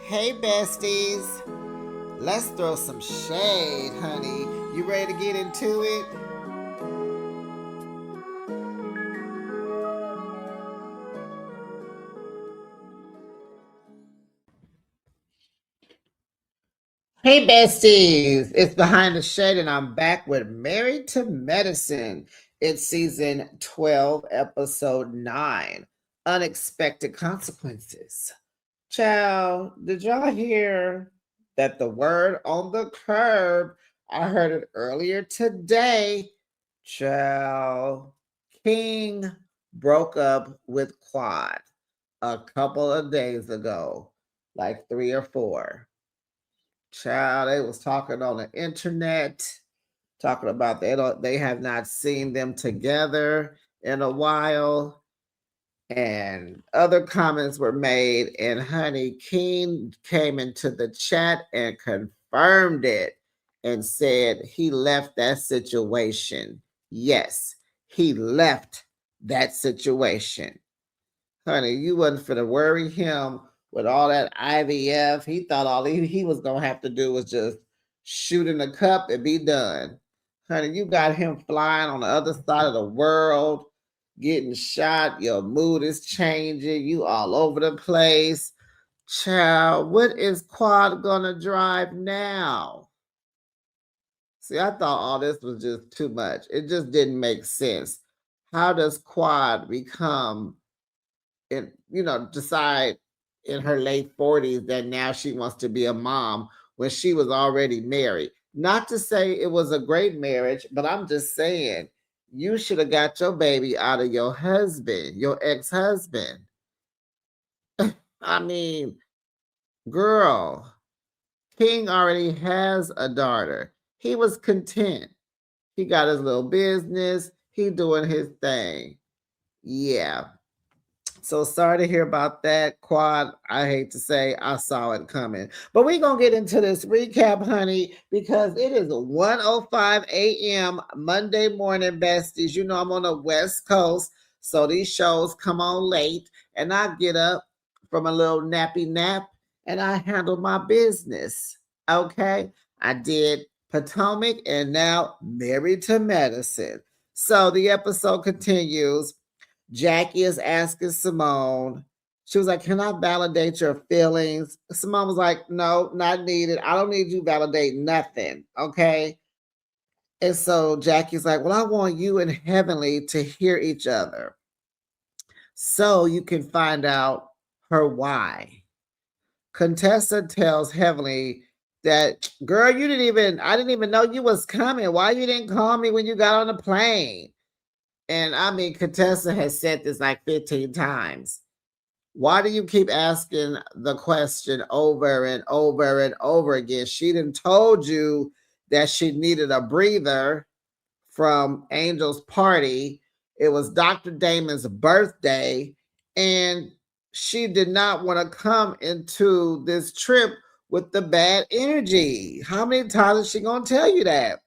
Hey, besties. Let's throw some shade, honey. You ready to get into it? Hey, besties. It's Behind the Shade, and I'm back with Married to Medicine. It's season 12, episode 9 Unexpected Consequences. Child, did y'all hear that the word on the curb? I heard it earlier today. Child, King broke up with Quad a couple of days ago, like 3 or 4. Child, they was talking on the internet, talking about they have not seen them together in a while, and other comments were made, and honey, King came into the chat and confirmed it and said he left that situation. Yes, he left that situation. Honey, you wasn't finna worry him with all that IVF. He thought all he was gonna have to do was just shoot in the cup and be done. Honey, you got him flying on the other side of the world, getting shot. Your mood is changing. You all over the place. Child, what is Quad gonna drive now? See, I thought all this was just too much. It just didn't make sense. How does Quad become and decide in her late 40s that now she wants to be a mom when she was already married? Not to say it was a great marriage, but I'm just saying you should have got your baby out of your husband, your ex-husband. I mean, girl, King already has a daughter. He was content. He got his little business. He doing his thing. Yeah. So sorry to hear about that, Quad. I hate to say I saw it coming. But we're going to get into this recap, honey, because it is 1:05 a.m. Monday morning, besties. You know I'm on the West Coast, so these shows come on late, and I get up from a little nappy nap, and I handle my business. Okay? I did Potomac, and now Married to Medicine. So the episode continues. Jackie is asking Simone. She was like, "Can I validate your feelings?" Simone was like, "No, not needed. I don't need you validate nothing." Okay. And so Jackie's like, "Well, I want you and Heavenly to hear each other so you can find out her why." Contessa tells Heavenly that, "Girl, I didn't even know you was coming. Why you didn't call me when you got on the plane?" And I mean, Contessa has said this like 15 times. Why do you keep asking the question over and over and over again? She done told you that she needed a breather from Angel's party. It was Dr. Damon's birthday, and she did not want to come into this trip with the bad energy. How many times is she going to tell you that?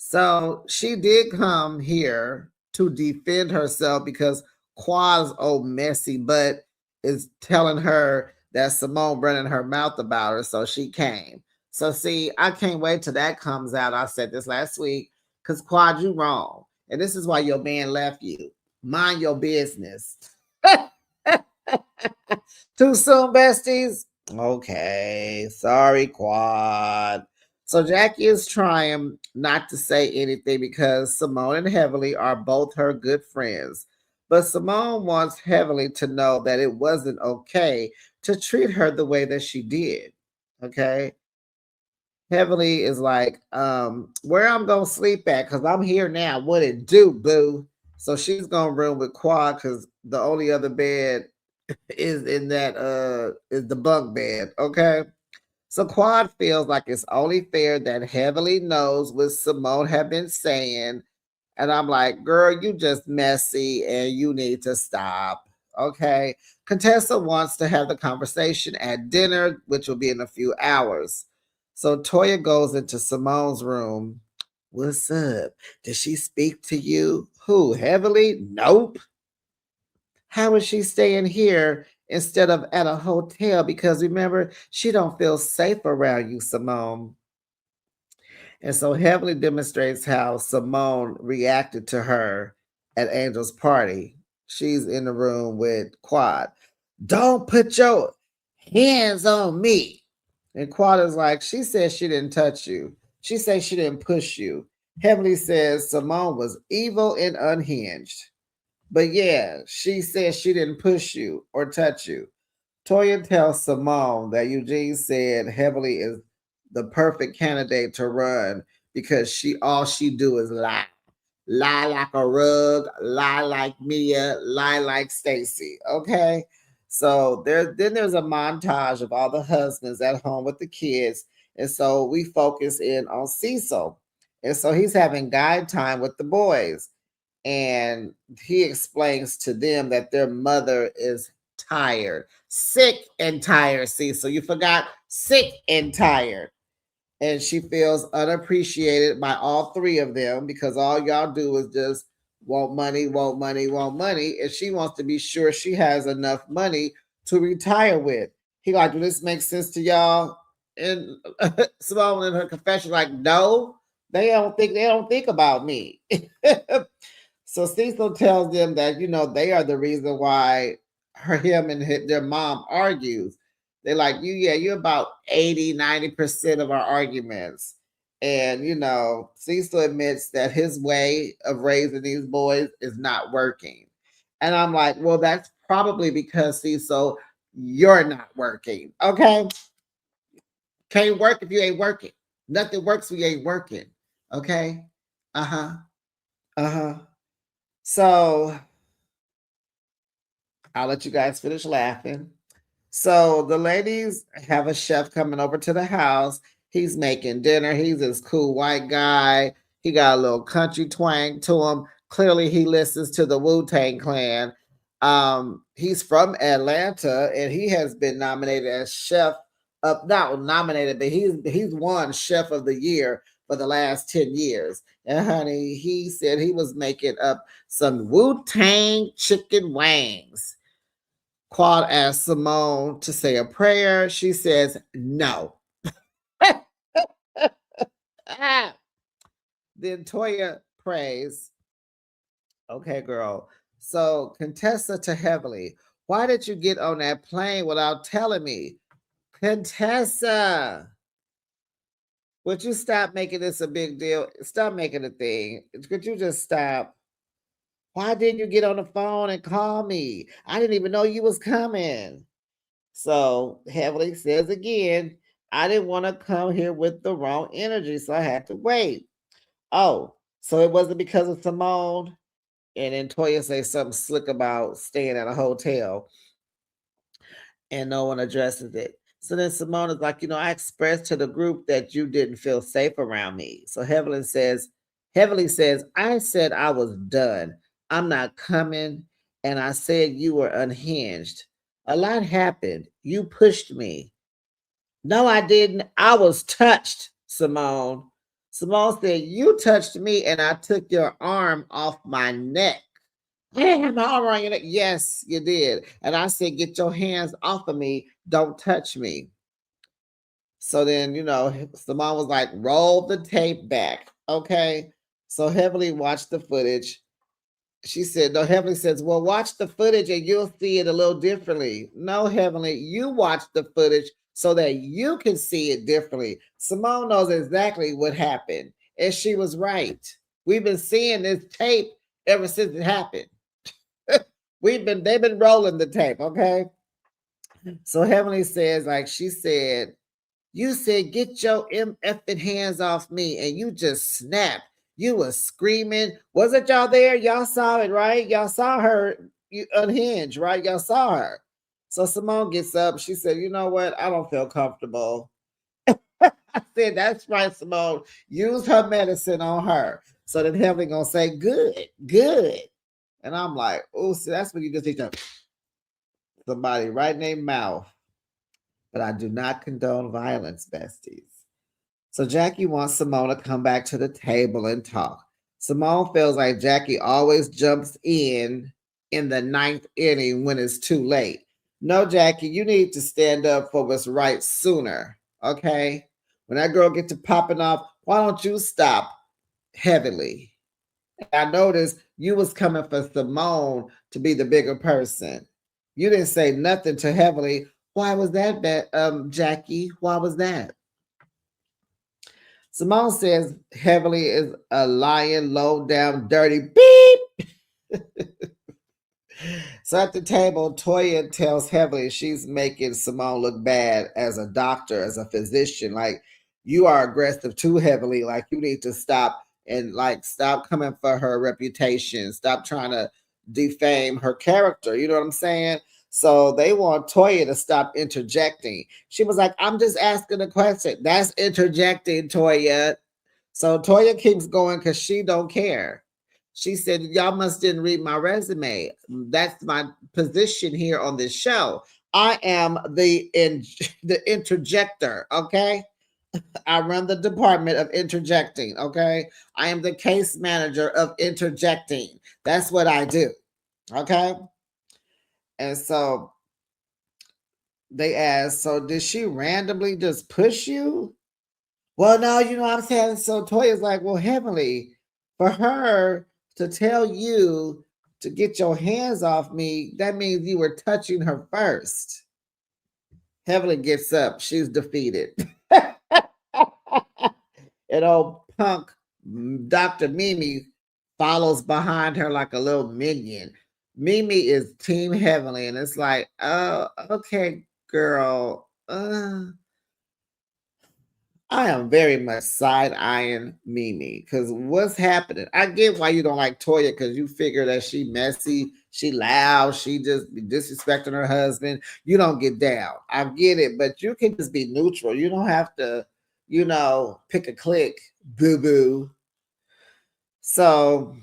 So she did come here to defend herself because Qua's old messy butt is telling her that Simone running her mouth about her. So she came. So see, I can't wait till that comes out. I said this last week because Quad, you wrong. And this is why your man left you. Mind your business. Too soon, besties? Okay. Sorry, Quad. So Jackie is trying not to say anything because Simone and Heavenly are both her good friends. But Simone wants Heavenly to know that it wasn't okay to treat her the way that she did. Okay. Heavenly is like, where I'm gonna sleep at, because I'm here now. What it do, boo? So she's gonna room with Quad because the only other bed is in that is the bunk bed. Okay. So Quad feels like it's only fair that Heavenly knows what Simone had been saying. And I'm like, girl, you just messy and you need to stop. Okay. Contessa wants to have the conversation at dinner, which will be in a few hours. So Toya goes into Simone's room. What's up? Did she speak to you? Who? Heavenly? Nope. How is she staying here instead of at a hotel because remember, she don't feel safe around you, Simone. And so heavily demonstrates how Simone reacted to her at Angel's party. She's in the room with Quad. Don't put your hands on me. And Quad is like, she said she didn't touch you. She said she didn't push you. Heavenly says Simone was evil and unhinged. But yeah, she said she didn't push you or touch you. Toya tells Simone that Eugene said Heavenly is the perfect candidate to run because she do is lie. Lie like a rug, lie like Mia, lie like Stacy. Okay. So there's a montage of all the husbands at home with the kids. And so we focus in on Cecil. And so he's having guide time with the boys. And he explains to them that their mother is tired, sick and tired. See, so you forgot sick and tired. And she feels unappreciated by all three of them because all y'all do is just want money, want money, want money. And she wants to be sure she has enough money to retire with. He like, do this make sense to y'all? And Simone in her confession, like, no, they don't think about me. So Cecil tells them that, they are the reason why him and their mom argues. They're like, you're about 80, 90% of our arguments. And, Cecil admits that his way of raising these boys is not working. And I'm like, well, that's probably because Cecil, you're not working. Okay. Can't work if you ain't working. Nothing works if you ain't working. Okay. Uh-huh. Uh-huh. So I'll let you guys finish laughing. So the ladies have a chef coming over to the house. He's making dinner. He's this cool white guy. He got a little country twang to him. Clearly, he listens to the Wu-Tang Clan. He's from Atlanta, and he has been nominated as chef of not nominated, but he's won chef of the year for the last 10 years. And honey, he said he was making up some Wu-Tang chicken wings. Quad asks Simone to say a prayer. She says no. Then Toya prays. Okay, girl. So Contessa to Heavily. Why did you get on that plane without telling me? Contessa, would you stop making this a big deal? Stop making a thing. Could you just stop? Why didn't you get on the phone and call me? I didn't even know you was coming. So Heavenly says again, I didn't want to come here with the wrong energy, so I had to wait. Oh, so it wasn't because of Simone? And then Toya says something slick about staying at a hotel and no one addresses it. So then Simone is like, I expressed to the group that you didn't feel safe around me. So Heavenly says, I said I was done. I'm not coming. And I said you were unhinged. A lot happened. You pushed me. No, I didn't. I was touched, Simone. Simone said, you touched me and I took your arm off my neck. I didn't have my arm around your neck. Yes, you did. And I said, get your hands off of me. Don't touch me. So then, Simone was like, roll the tape back. Okay. So Heavenly watched the footage. She said, no, Heavenly says, well, watch the footage and you'll see it a little differently. No, Heavenly, you watch the footage so that you can see it differently. Simone knows exactly what happened. And she was right. We've been seeing this tape ever since it happened. They've been rolling the tape, okay? So Heavenly says, like she said, you said, get your effing hands off me, and you just snapped. You was screaming. Wasn't y'all there? Y'all saw it, right? Y'all saw her unhinged, right? Y'all saw her. So Simone gets up. She said, you know what? I don't feel comfortable. I said, that's right, Simone. Use her medicine on her. So then Heavenly gonna say, good, good. And I'm like, oh, see, that's when you just need to somebody right in their mouth. But I do not condone violence, besties. So Jackie wants Simone to come back to the table and talk. Simone feels like Jackie always jumps in the ninth inning when it's too late. No, Jackie, you need to stand up for what's right sooner. Okay? When that girl gets to popping off, why don't you stop heavily? I noticed you was coming for Simone to be the bigger person. You didn't say nothing to Heavily. Why was that, Jackie? Why was that? Simone says Heavily is a lying, low down, dirty beep. So at the table, Toya tells Heavily she's making Simone look bad as a doctor, as a physician. Like, you are aggressive too heavily. Like, you need to stop and like stop coming for her reputation. Stop trying to defame her character. You know what I'm saying? So they want Toya to stop interjecting. She was like, I'm just asking a question. That's interjecting, Toya. So Toya keeps going because she don't care. She said, y'all must didn't read my resume. That's my position here on this show. I am the interjector, okay? I run the department of interjecting, okay? I am the case manager of interjecting. That's what I do, okay? And so they asked, so did she randomly just push you? Well, no, you know what I'm saying? So Toya's like, well, Heavenly, for her to tell you to get your hands off me, that means you were touching her first. Heavenly gets up. She's defeated. And old punk Dr. Mimi follows behind her like a little minion. Mimi is Team Heavenly, and it's like, oh, okay, girl. I am very much side eyeing Mimi because what's happening? I get why you don't like Toya because you figure that she messy, she loud, she just be disrespecting her husband. You don't get down. I get it, but you can just be neutral. You don't have to, pick a clique, boo boo. So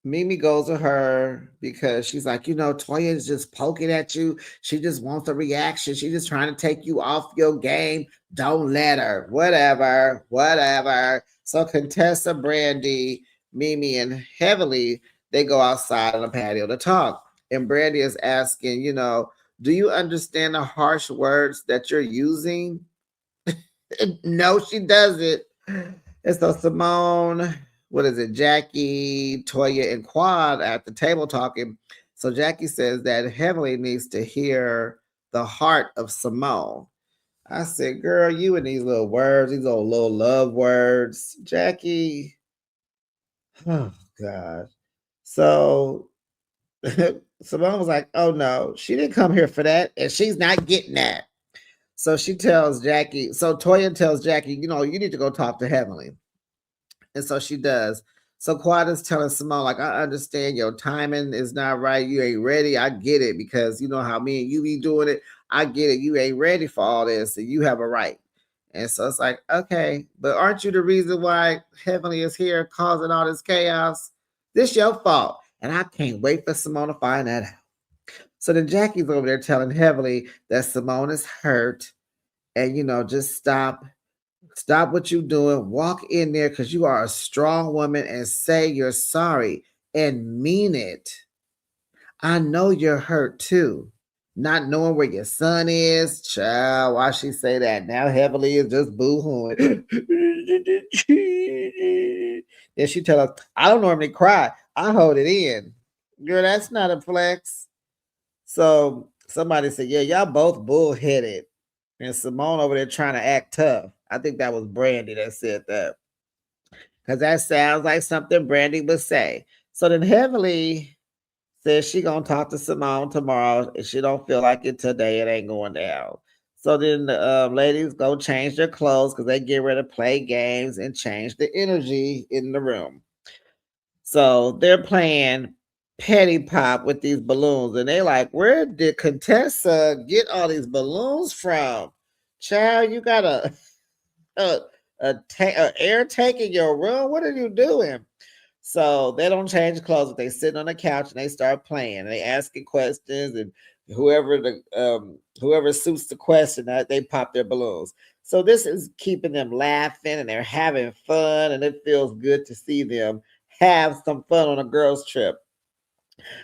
Mimi goes to her because she's like, Toya is just poking at you. She just wants a reaction. She's just trying to take you off your game. Don't let her. Whatever, whatever. So Contessa, Brandy, Mimi, and Heavily, they go outside on the patio to talk. And Brandy is asking, do you understand the harsh words that you're using? No, she doesn't. And so Simone, what is it? Jackie, Toya, and Quad at the table talking. So Jackie says that Heavenly needs to hear the heart of Simone. I said, girl, you and these little words, these little love words. Jackie. Oh God. So Simone was like, oh no, she didn't come here for that, and she's not getting that. So she tells Jackie, so Toya tells Jackie, you need to go talk to Heavenly. And so she does. So Quad is telling Simone, like, I understand your timing is not right. You ain't ready. I get it because you know how me and you be doing it. I get it. You ain't ready for all this and you have a right. And so it's like, okay, but aren't you the reason why Heavenly is here causing all this chaos? This your fault. And I can't wait for Simone to find that out. So then Jackie's over there telling Heavenly that Simone is hurt and, just stop what you're doing. Walk in there because you are a strong woman and say you're sorry and mean it. I know you're hurt too. Not knowing where your son is, child. Why she say that? Now Heavily is just boo-hooing. Then she tell us, I don't normally cry. I hold it in. Girl, that's not a flex. So somebody said, yeah, y'all both bullheaded. And Simone over there trying to act tough. I think that was Brandy that said that. Because that sounds like something Brandy would say. So then Heavenly says she gonna talk to Simone tomorrow. If she don't feel like it today, it ain't going down. So then the ladies go change their clothes because they get ready to play games and change the energy in the room. So they're playing Petty Pop with these balloons, and they like, where did Contessa get all these balloons from? Child, you got a air tank in your room. What are you doing? So they don't change clothes, but they sit on the couch and they start playing. And they asking questions, and whoever suits the question, they pop their balloons. So this is keeping them laughing and they're having fun, and it feels good to see them have some fun on a girls' trip.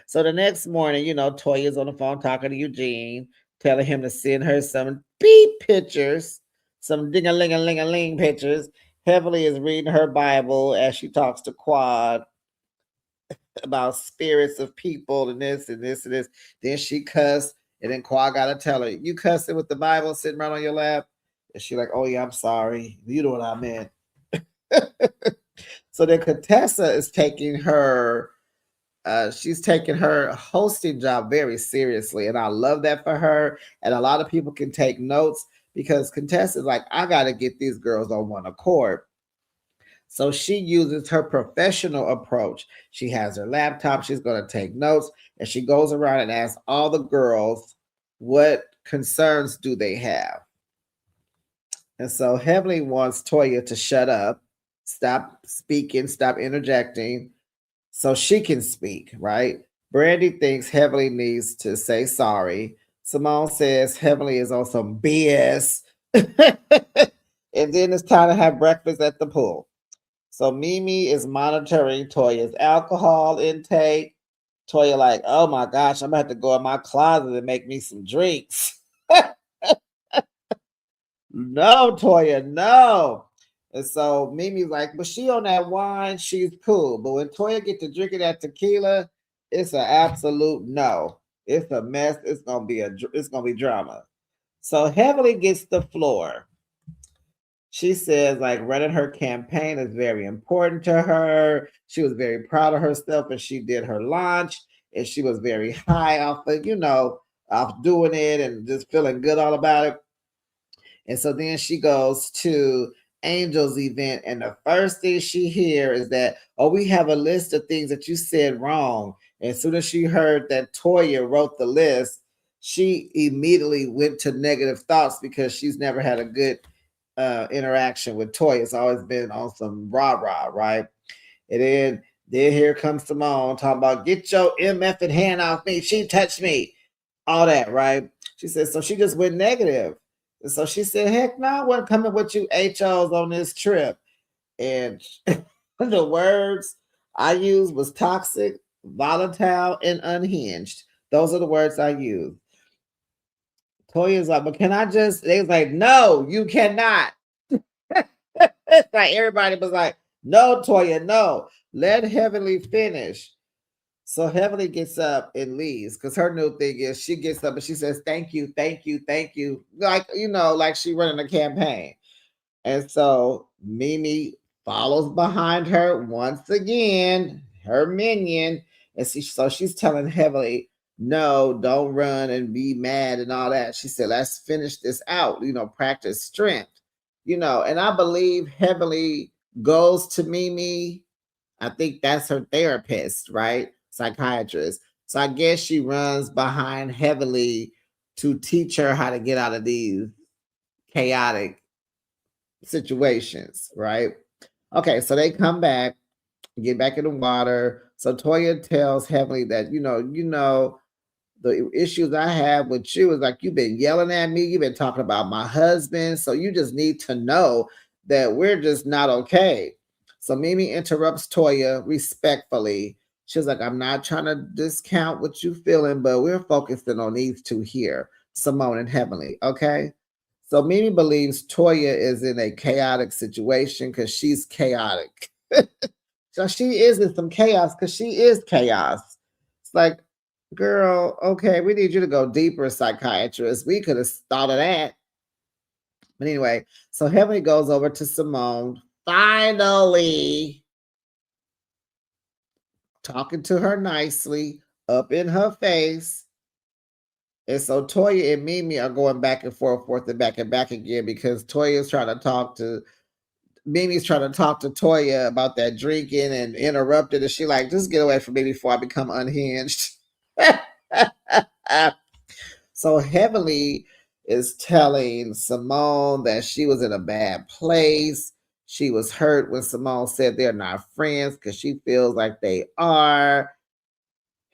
So the next morning, Toya's on the phone talking to Eugene, telling him to send her some beep pictures, some ding-a-ling-a-ling-a-ling pictures. Heavily is reading her Bible as she talks to Quad about spirits of people and this and this and this. Then she cussed, and then Quad got to tell her, "You cussing with the Bible sitting right on your lap?" And she like, "Oh yeah, I'm sorry. You know what I meant." So then Contessa is taking her she's taking her hosting job very seriously, and I love that for her. And a lot of people can take notes because Contessa is like, I got to get these girls on one accord. So she uses her professional approach. She has her laptop, she's going to take notes, and she goes around and asks all the girls what concerns do they have. And so Heavenly wants Toya to shut up, stop speaking, stop interjecting, so she can speak, right? Brandy thinks Heavenly needs to say sorry. Simone says Heavenly is on some BS. And then it's time to have breakfast at the pool. So Mimi is monitoring Toya's alcohol intake. Toya like, oh my gosh, I'm gonna have to go in my closet and make me some drinks. No, Toya, no. And so Mimi's like, but she on that wine, she's cool. But when Toya get to drinking that tequila, it's an absolute no. It's a mess. It's gonna be drama. So Heavenly gets the floor. She says like running her campaign is very important to her. She was very proud of herself and she did her launch and she was very high off of, off doing it and just feeling good all about it. And so then she goes to Angel's event, and the first thing she hears is that, oh, we have a list of things that you said wrong. And as soon as she heard that Toya wrote the list, she immediately went to negative thoughts because she's never had a good interaction with Toya. It's always been on some rah-rah, right? And then here comes Simone talking about get your MF hand off me. She touched me. All that, right? She said, so she just went negative. And so she said, heck no, I wasn't coming with you HOs on this trip. And the words I used was toxic, volatile, and unhinged. Those are the words I used. Toya's like, but can I just, they was like, no, you cannot. It's like everybody was like, no, Toya, no. Let Heavenly finish. So Heavenly gets up and leaves because her new thing is she gets up and she says, thank you, thank you, thank you. Like, like she running a campaign. And so Mimi follows behind her once again, her minion. And so she's telling Heavenly, no, don't run and be mad and all that. She said, let's finish this out, practice strength, and I believe Heavenly goes to Mimi. I think that's her therapist, right? Psychiatrist. So I guess she runs behind Heavenly to teach her how to get out of these chaotic situations, right? Okay, so they come back, get back in the water. So Toya tells Heavenly that, the issues I have with you is like you've been yelling at me, you've been talking about my husband. So you just need to know that we're just not okay. So Mimi interrupts Toya respectfully. She's like, I'm not trying to discount what you're feeling, but we're focusing on these two here, Simone and Heavenly. Okay. So Mimi believes Toya is in a chaotic situation because she's chaotic. So she is in some chaos because she is chaos. It's like, girl, okay, we need you to go deeper, psychiatrist. We could have thought of that. But anyway, so Heavenly goes over to Simone, finally talking to her nicely, up in her face. And so Toya and Mimi are going back and forth and back again because Toya is trying to talk to Mimi's trying to talk to Toya about that drinking and interrupted, and she like, just get away from me before I become unhinged. So Heavenly is telling Simone that she was in a bad place. She was hurt when Simone said they're not friends because she feels like they are.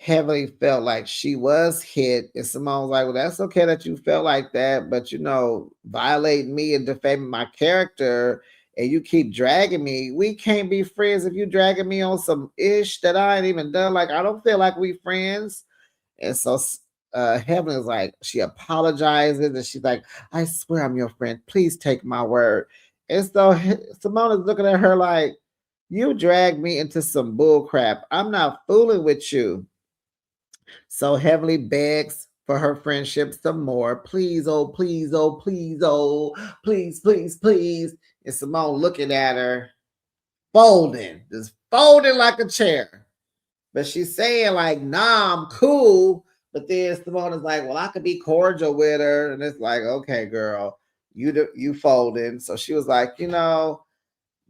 Heavenly felt like she was hit, and Simone's like, well, that's okay that you felt like that, but violating me and defaming my character and you keep dragging me. We can't be friends if you dragging me on some ish that I ain't even done. Like, I don't feel like we friends. And so Heaven is like, she apologizes and she's like, I swear I'm your friend. Please take my word. And so Simone is looking at her like, you dragged me into some bull crap. I'm not fooling with you. So Heavenly begs for her friendship some more. Please, oh, please, oh, please, oh, please, please, please. And Simone looking at her, folding, just folding like a chair. But she's saying, like, nah, I'm cool. But then Simone is like, well, I could be cordial with her. And it's like, okay, girl, you folding. So she was like,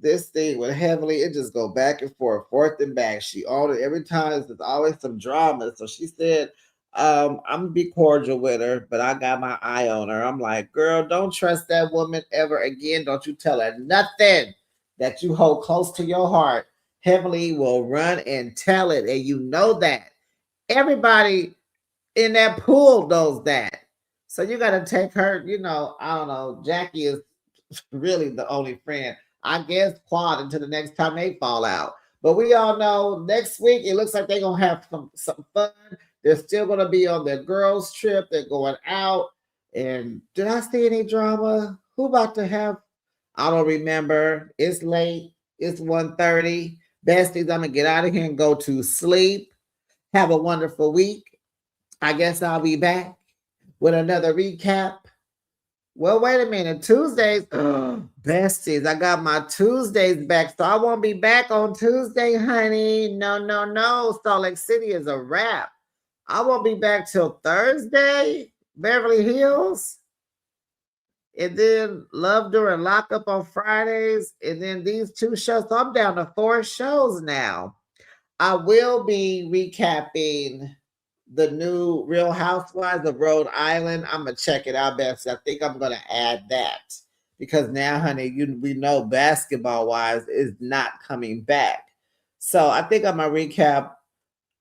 this thing with Heavenly, it just go back and forth and back. She on it every time. There's always some drama. So she said, I'm gonna be cordial with her, but I got my eye on her. I'm like, girl, don't trust that woman ever again. Don't you tell her nothing that you hold close to your heart. Heavenly will run and tell it, and you know that. Everybody in that pool knows that. So you got to take her, I don't know. Jackie is really the only friend. I guess Quad until the next time they fall out. But we all know next week it looks like they're gonna have some fun. They're still gonna be on their girls' trip. They're going out. And did I see any drama? Who about to have? I don't remember. It's late. It's 1:30. Besties, I'm gonna get out of here and go to sleep. Have a wonderful week. I guess I'll be back with another recap. Well, wait a minute. Tuesdays, besties. I got my Tuesdays back, so I won't be back on Tuesday, honey. No, no, no. Salt Lake City is a wrap. I won't be back till Thursday, Beverly Hills, and then Love During Lockup on Fridays, and then these two shows. So I'm down to 4 shows now. I will be recapping the new Real Housewives of Rhode Island. I'm gonna check it out, best. I think I'm gonna add that because now, honey, we know basketball wise is not coming back. So I think I'm gonna recap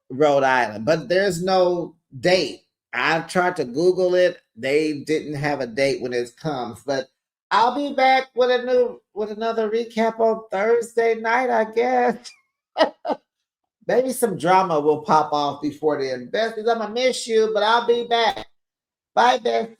Rhode Island, but there's no date. I tried to Google it. They didn't have a date when it comes, but I'll be back with another recap on Thursday night, I guess. Maybe some drama will pop off before then. Besties, I'm gonna miss you, but I'll be back. Bye, besties.